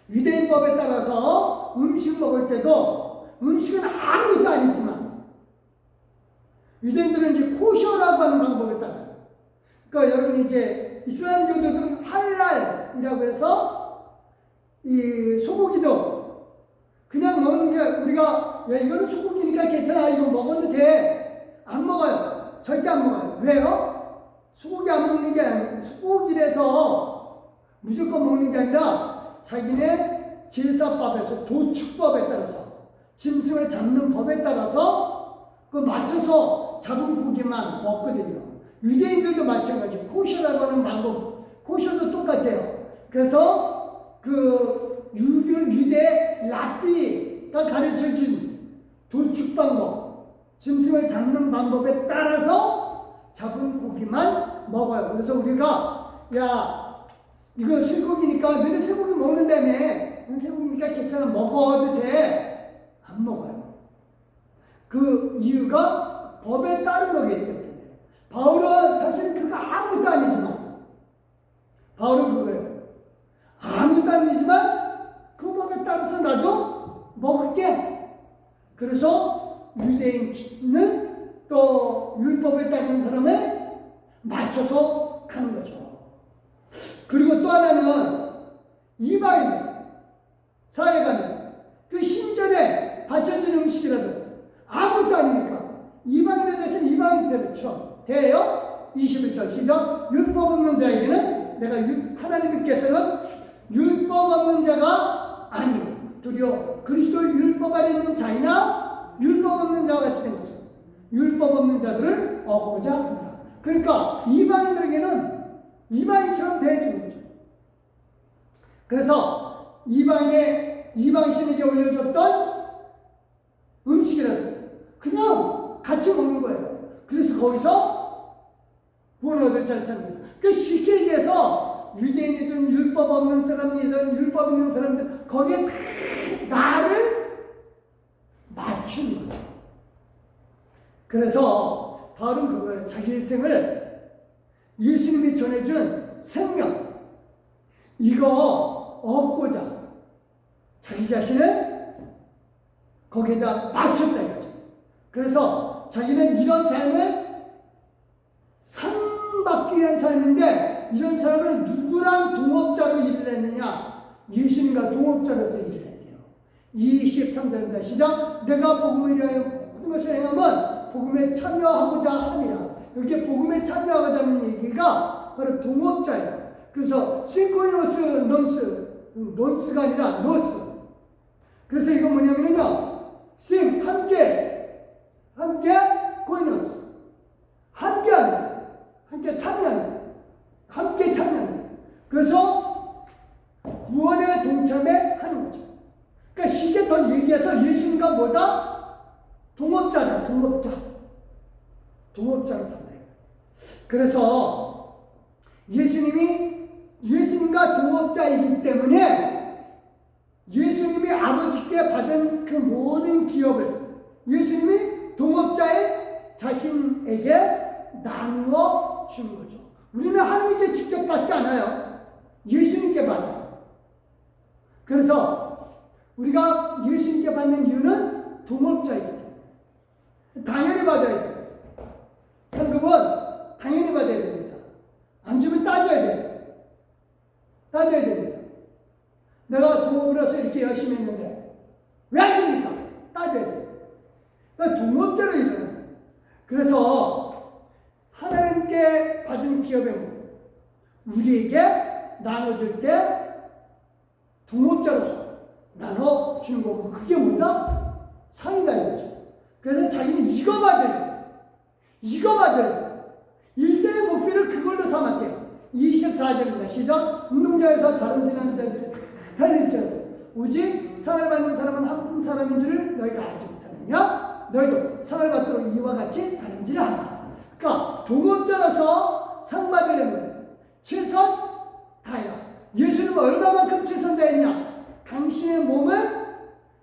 유대인법에 따라서 음식 먹을 때도 음식은 아무것도 아니지만 유대인들은 이제 코셔라고 하는 방법을 따라요. 그러니까 여러분이 이제 이슬람교도들은 할랄이라고 해서 이 소고기도 그냥 먹는 게 우리가 야 이거는 소고기니까 괜찮아 이거 먹어도 돼. 안 먹어요. 절대 안 먹어요. 왜요? 소고기 안 먹는 게 아니라 소고기라서 무조건 먹는 게 아니라 자기네 제사법에서 도축법에 따라서 짐승을 잡는 법에 따라서 그 맞춰서 잡은 고기만 먹거든요. 유대인들도 마찬가지. 코셔라고 하는 방법, 코셔도 똑같아요. 그래서 그 유대 랍비가 가르쳐준 도축 방법, 짐승을 잡는 방법에 따라서 잡은 고기만 먹어요. 그래서 우리가 야 이거 쇠고기니까 너네 쇠고기 먹는다며 쇠고기니까 괜찮아 먹어도 돼. 안 먹어요. 그 이유가 법에 따른 거기 때문에. 바울은 사실은 그거 아무것도 아니지만 바울은 그거예요. 아무것도 아니지만 그 법에 따라서 나도 먹을게. 그래서 유대인은 또 율법에 따르는 사람을 맞춰서 가는 거죠. 그리고 또 하나는 이방인 사회 가면 그 신전에 바쳐진 음식이라도 아무것도 아니니까 이방인에 대해서는 이방인처럼 대해요. 21절 시작. 율법 없는 자에게는 내가 하나님께서는 율법 없는 자가 아니요 도리어 그리스도 율법 아래 있는 자이나 율법 없는 자와 같이 된 것은 율법 없는 자들을 얻고자 합니다. 그러니까 이방인들에게는 이방인처럼 대해주는 거죠. 그래서 이방신에게 올려줬던 음식이라도 그냥 같이 먹는 거예요. 그래서 거기서 구원 얻을 자를 찾는 거예요. 그 쉽게 얘기해서 유대인이든 율법 없는 사람이든 율법 있는 사람들 거기에 다 나를 맞추는 거죠. 그래서 바울은 그거예요. 자기 일생을 예수님이 전해준 생명 이거 얻고자 자기 자신을 거기에다 맞췄다 이거죠. 그래서 자기는 이런 삶을 상받기 위한 삶인데 이런 사람은 누구랑 동업자로 일을 했느냐? 예수님과 동업자로서 일을 했대요. 23절입니다. 시작. 내가 복음을 위하여 모든 것을 행하면 복음에 참여하고자 함이라. 여기 복음에 참여하고자 하는 얘기가 바로 동업자예요. 그래서 신코이노스 논스가 아니라 노스. 그래서 이건 뭐냐면요. 신 함께 코이노스 함께 참여하는 그래서 구원의 동참에 하는 거죠. 그러니까 쉽게 더 얘기해서 예수님과 뭐다? 동업자다. 동업자로 산다. 그래서 예수님과 동업자이기 때문에 예수님이 아버지께 받은 그 모든 기업을 예수님이 동업자의 자신에게 나누어 주는 거죠. 우리는 하나님께 직접 받지 않아요. 예수님께 받아요. 그래서 우리가 예수님께 받는 이유는 동업자이기 때문에 당연히 받아야 돼요. 상급은 당연히 받아야 됩니다. 안 주면 따져야 돼요. 따져야 됩니다. 내가 동업을 해서 이렇게 열심히 했는데 왜 안 줍니까? 따져야 돼요. 그러니까 동업자로 일어나는 거예요. 그래서 하나님께 받은 기업을 우리에게 나눠줄 때 동업자로서 나눠주는 거고 그게 뭐다? 상이다 이거죠. 그래서 자기는 이거 받을 일생의 목표를 그걸로 삼았대요. 24절입니다. 시작. 운동장에서 다름질하는 자들이 달릴지어도 오직 상을 받는 사람은 한 사람인 줄을 너희가 알지 못하느냐? 너희도 상을 받도록 이와 같이 다름질하라. 그러니까 동업자라서 상 받으려면 최선 다해라. 예수님은 얼마만큼 최선 다했냐? 당신의 몸을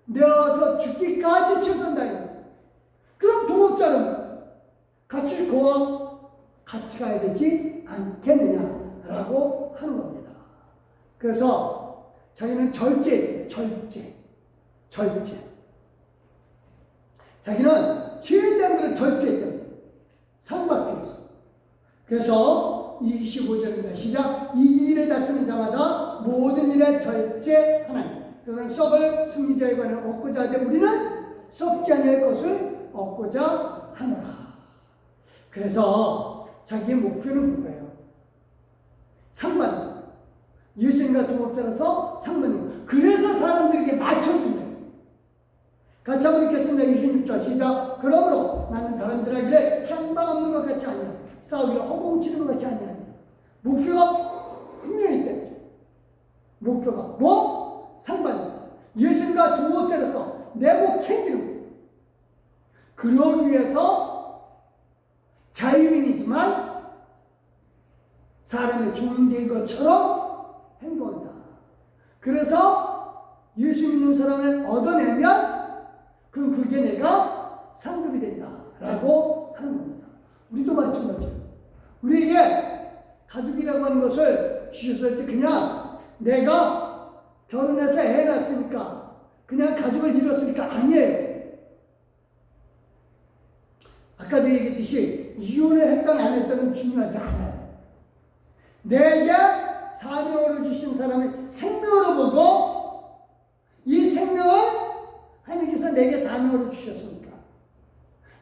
내어서 죽기까지 최선 다해라. 그럼 동업자는 같이 가야 되지 않겠느냐라고 하는 겁니다. 그래서 자기는 절제예요. 절제. 자기는 최대한 그런 절제했던 거예요. 상받기 위해서. 그래서 25절입니다. 시작. 이 일을 다투는 자마다 모든 일에 절제하나니 그러나 썩을 승리자의 관을 얻고자 하되 우리는 썩지 아니할 것을 얻고자 하노라. 그래서 자기의 목표는 뭐예요? 상받는 거. 예수님과 동업자라서 상받는 거. 그래서 사람들에게 맞춰준다. 같이 한번 읽겠습니다. 26절 시작. 그러므로 나는 다른 자라기를 한방 없는 것 같이 아니야. 싸우기를 허공치는 것 같이 아니야. 목표가 분명히 있다. 목표가 뭐? 상받는 거. 예수님과 동업자라서 내 목 챙기는 거. 그러기 위해서 자유인이지만 사람의 종이 된 것처럼 행동한다. 그래서 예수 믿는 사람을 얻어내면 그럼 그게 내가 상급이 된다라고 하는 겁니다. 우리도 마찬가지예요. 우리에게 가족이라고 하는 것을 주셨을 때 그냥 내가 결혼해서 애 낳았으니까 그냥 가족을 이뤘으니까 아니에요. 아까도 얘기했듯이 이혼을 했던 안 했던은 중요하지 않아요. 내게 사명으로 주신 사람의 생명으로 보고 이 생명을 하나님께서 내게 사명으로 주셨으니까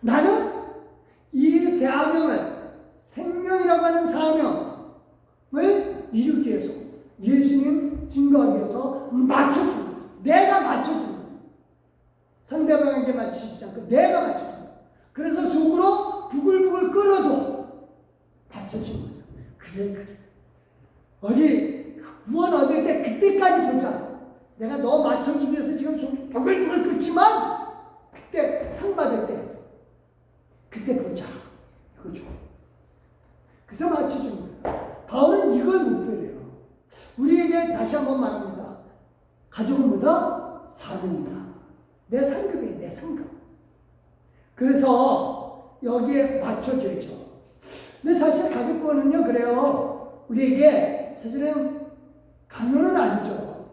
나는 이 사명을 생명이라고 하는 사명을 이루기 위해서 예수님 증거하기 위해서 맞춰주는 거죠. 내가 맞춰주는 거예요. 상대방에게 맞추지 않고 내가 맞춰주는 거예요. 그래서 속으로 부글부글 끓어도 맞춰주는 거죠. 그래. 어제 구원 얻을 때 그때까지 보자. 내가 너 맞춰주기 위해서 지금 속 부글부글 끓지만 그때 상 받을 때 그때 보자. 이거죠. 그래서 맞춰주는 거예요. 바울은 이걸 목표래요. 우리에게 다시 한번 말합니다. 가족은 뭐다? 사명이다. 내 상급이에요. 내 상급. 그래서 여기에 맞춰줘야죠. 근데 사실 가족 구원은요 그래요. 우리에게 사실은 강요는 아니죠.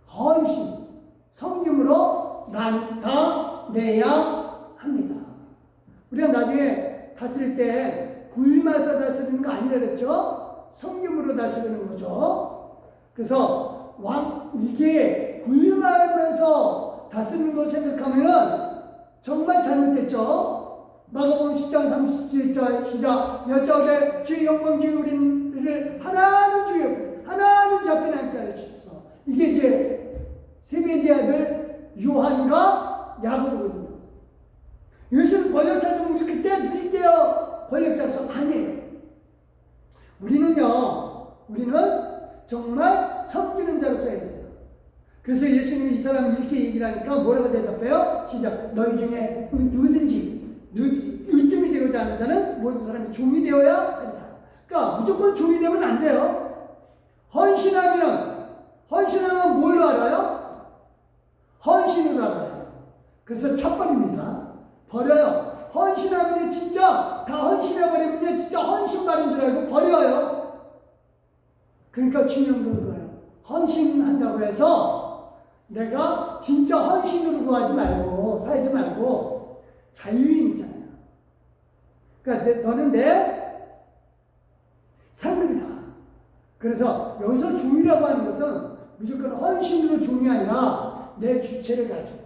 헌신, 섬김으로 나타내야 합니다. 우리가 나중에 다스릴 때 굴마서 다스리는 거 아니라 그랬죠? 섬김으로 다스리는 거죠. 그래서 이게 굴마하면서 다스리는 거 생각하면은 정말 잘못됐죠? 마가복음 10장 37절 시작. 여자오되 주의 영광 주의 우리를 하나는 주여 하나는 잡혀 남게 하여 주소서. 이게 이제 세베대의 아들 요한과 야고보거든요. 예수는 권력 찾으면 우리 그때 누릴게요. 권력 찾아서 아니에요. 우리는 정말 섬기는 자로서 해야죠. 그래서 예수님이 이 사람 이렇게 얘기를 하니까 뭐라고 대답해요? 시작. 너희 중에 누구든지 으뜸이 되고자 하는 자는 모든 사람이 종이 되어야 하리라. 그러니까 무조건 종이 되면 안 돼요. 헌신하면 뭘로 알아요? 헌신으로 알아요. 그래서 차버립니다. 버려요. 헌신하면 진짜 다 헌신해버리면 진짜 헌신받은 줄 알고 버려요. 그러니까 중요한 건 거예요. 헌신한다고 해서 내가 진짜 헌신으로 구하지 말고 살지 말고 자유인이잖아요. 그러니까 너는 내 상급이다. 그래서 여기서 종이라고 하는 것은 무조건 헌신으로 종이 아니라 내 주체를 가지고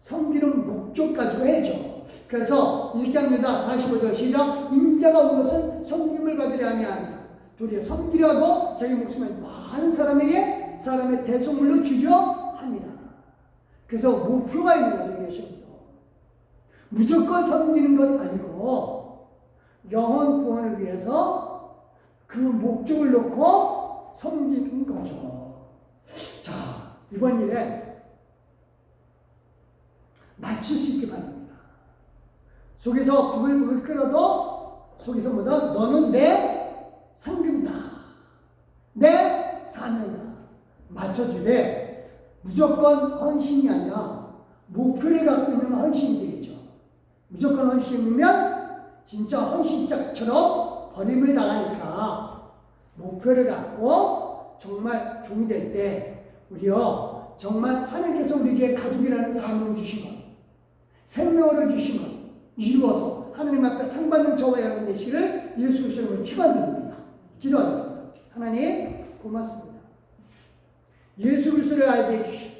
섬기는 목적 가지고 해야죠. 그래서 이렇게 합니다. 45절 시작. 임자가 온 것은 섬김을 받으려 함이 아니라 도리어 섬기려고 자기 목숨을 많은 사람에게 사람의 대속물로 주려 합니다. 그래서 목표가 있는 거죠. 예수님도 무조건 섬기는 건 아니고 영혼 구원을 위해서 그 목적을 놓고 섬기는 거죠. 자, 이번 일에 맞출 수 있게 바랍니다. 속에서 부글부글 끓어도 속에서 뭐다? 너는 내 상급이다. 내 사명이다. 맞춰주되 무조건 헌신이 아니라 목표를 갖고 있는 헌신이 되죠. 무조건 헌신이면 진짜 헌신짝처럼 버림을 당하니까 목표를 갖고 정말 종이 될 때 우리요 정말 하나님께서 우리에게 가족이라는 사명을 주신 것, 생명을 주신 것 이루어서 하나님 앞에 상 받는 저와 여러분 되시기를 예수 그리스도 이름으로 축원드립니다. 기도하겠습니다. 하나님 고맙습니다. 예수 그리스도를 알게 해주시고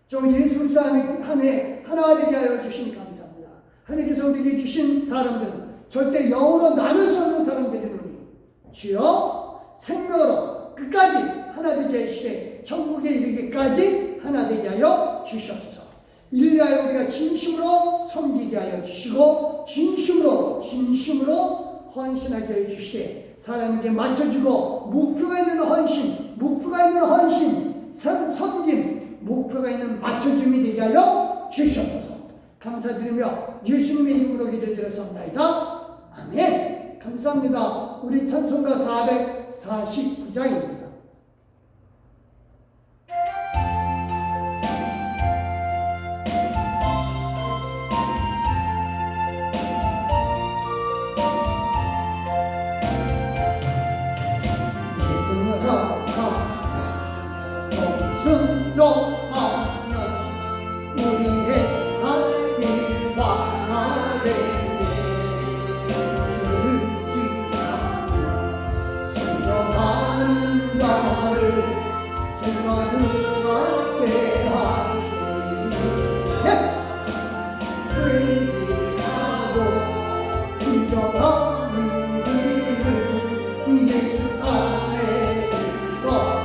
정말 예수 그리스도 안에 하나 되게 하여 주시니 감사합니다. 하나님께서 우리에게 주신 사람들은 절대 영으로 나눌 수 없는 사람들이노니 주여 생명으로 끝까지 하나 되게 해주시되 천국에 이르기까지 하나 되게 하여 주시옵소서. 이를 위하여 우리가 진심으로 섬기게 하여 주시고 진심으로 헌신하게 하여 주시되 사람에게 맞춰주고 목표가 있는 헌신 섬김 목표가 있는 맞춰줌이 되게 하여 주시옵소서. 감사드리며 예수님의 이름으로 기도드렸습니다. 아멘. 감사합니다. 우리 찬송가 449장입니다. 순종하면 우리의 앞길 완화되네. 주를 지키며 순종하는 자를 주가 그렇게 하시니 의지하고 순종하는 길을 예수 안에 걷고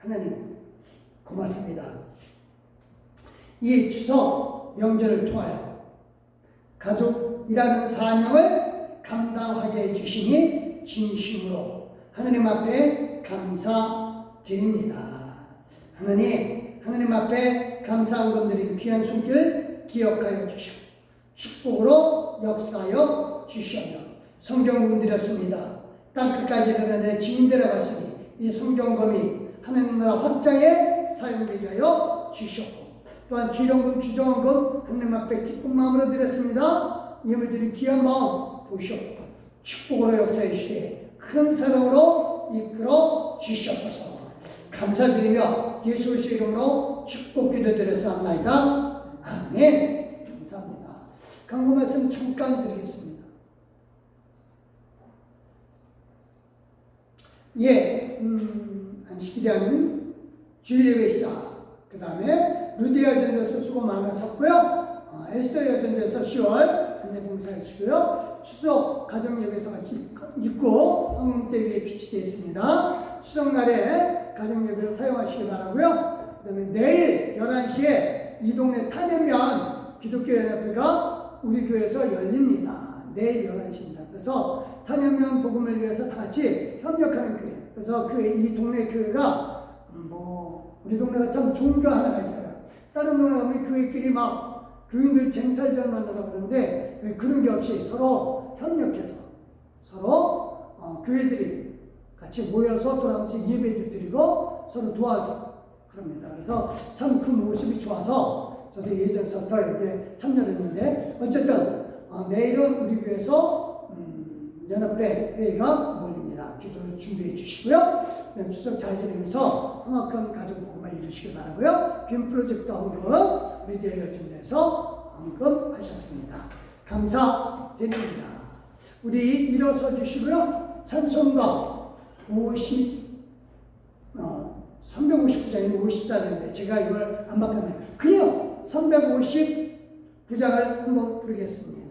하나님 고맙습니다. 이 추석 명절을 통하여 가족이라는 사명을 감당하게 해주시니 진심으로 하나님 앞에 감사드립니다. 하나님 앞에 감사한 것들이 귀한 손길 기억하여 주시고 축복으로 역사하여 주시며 성경 드렸습니다. 땅끝까지 이르는 내 증인되어 갔으니 이 성경검이 하나님 나라 확장에 사용되게 하여 주시옵고 또한 주령금 주정금 하나님 앞에 기쁜 마음으로 드렸습니다. 예물들이 귀한 마음 보시옵고 축복으로 역사해 주시되 큰 사랑으로 이끌어 주시옵소서. 감사드리며 예수 그리스도 이름으로 축복 기도드렸사옵나이다. 아멘. 감사합니다. 강구 말씀 잠깐 드리겠습니다. 예, 안식일에는 주일 예배 시작, 그 다음에 루디 여전에서 수고 많으셨고요. 에스더 여전에서 10월 안내봉사 해주시고요. 추석 가정 예배에서 같이 있고 황금대 위에 빛이 되어 있습니다. 추석날에 가정 예배를 사용하시기 바라고요. 그 다음에 내일 11시에 이 동네 탄현면 기독교연합회가 우리 교회에서 열립니다. 내일 11시입니다. 그래서 탄현면 복음을 위해서 다 같이 협력하는 교회. 그래서 이 동네 교회가 우리 동네가 참 좋은 교 하나가 있어요. 다른 동네 가면 교회끼리 막 교인들 쟁탈전 만나라고 그러는데 그런 게 없이 서로 협력해서 서로 교회들이 같이 모여서 돌아오면서 예배도 드리고 서로 도와주고 그럽니다. 그래서 참 그 모습이 좋아서 저도 예전부터 이렇게 참여를 했는데 어쨌든 내일은 우리 교회에서 연합회 회의가 몰립니다. 기도를 준비해 주시고요. 추석 잘 지내면서 화목한 가정복음을 이루시길 바라고요. 빔 프로젝트 헌금 미디어 여준에서 헌금하셨습니다. 감사드립니다. 우리 일어서 주시고요. 찬송가 359장이 54장인데 제가 이걸 안 바꿨네요. 그래요. 359장을 한번 부르겠습니다.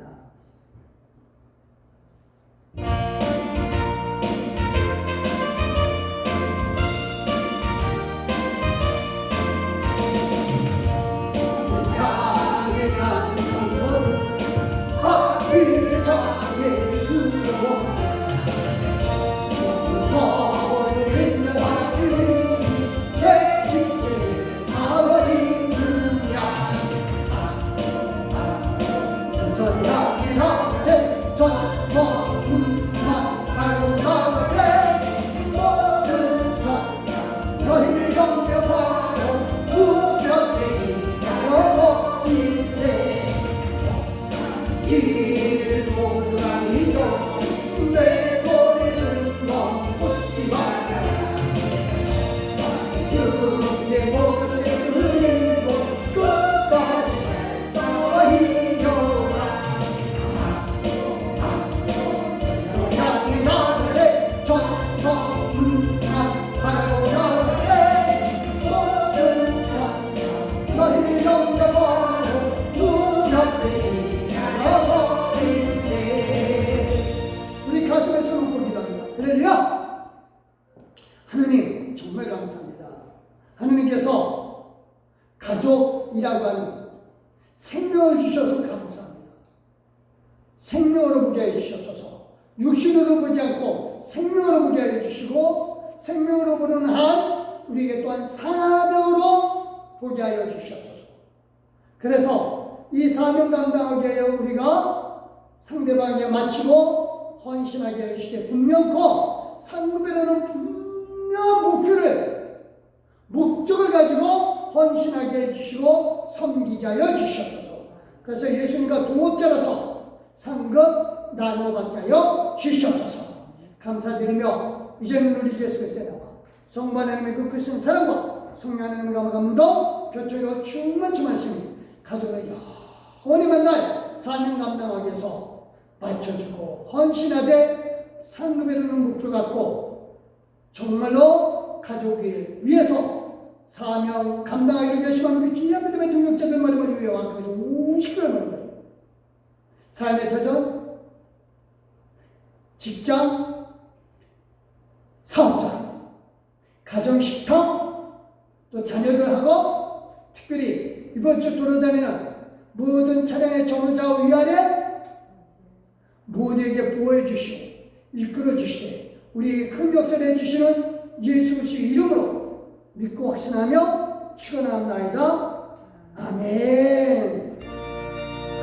하나님 정말 감사합니다. 하나님께서 가족이라고 하는 생명을 주셔서 감사합니다. 생명으로 보게 해주셔서 육신으로 보지 않고 생명으로 보게 해주시고 생명으로 보는 한 우리에게 또한 사명으로 보게 하여 주셔서 그래서 이 사명 감당하게 하여 우리가 상대방에게 마치고 헌신하게 해주시되 분명코 상급이라는 분명 목적을 가지고 헌신하게 해주시고 섬기게 하여 주셔서 그래서 예수님과 동업자라서 상급 나눠받게 하여 주셔서 감사드리며 이제는 우리 주 예수 그리스도의 나와 성부 하나님의 그 크신 사랑과 성령 하나님의 감동 교통으로 충만하심이 가족을 영원히 만날 사명 감당하기 위해서 맞춰주고 헌신하되 상급에 이르는 목표 갖고 정말로 가족을 위해서 사명 감당하기를 결심하는 우리 귀한 믿음의 동역자들 머리머리 위에 왕까지 50개월 머리머리 삶의 터전 직장 사업자 가정식탁 또 자녀들하고 특별히 이번 주 돌아다니는 모든 차량의 전후좌우 위아래 모두에게 보호해 주시고 이끌어 주시되 우리에게 큰 역사를 해주시는 예수 그리스도의 이름으로 믿고 확신하며 축원합니다.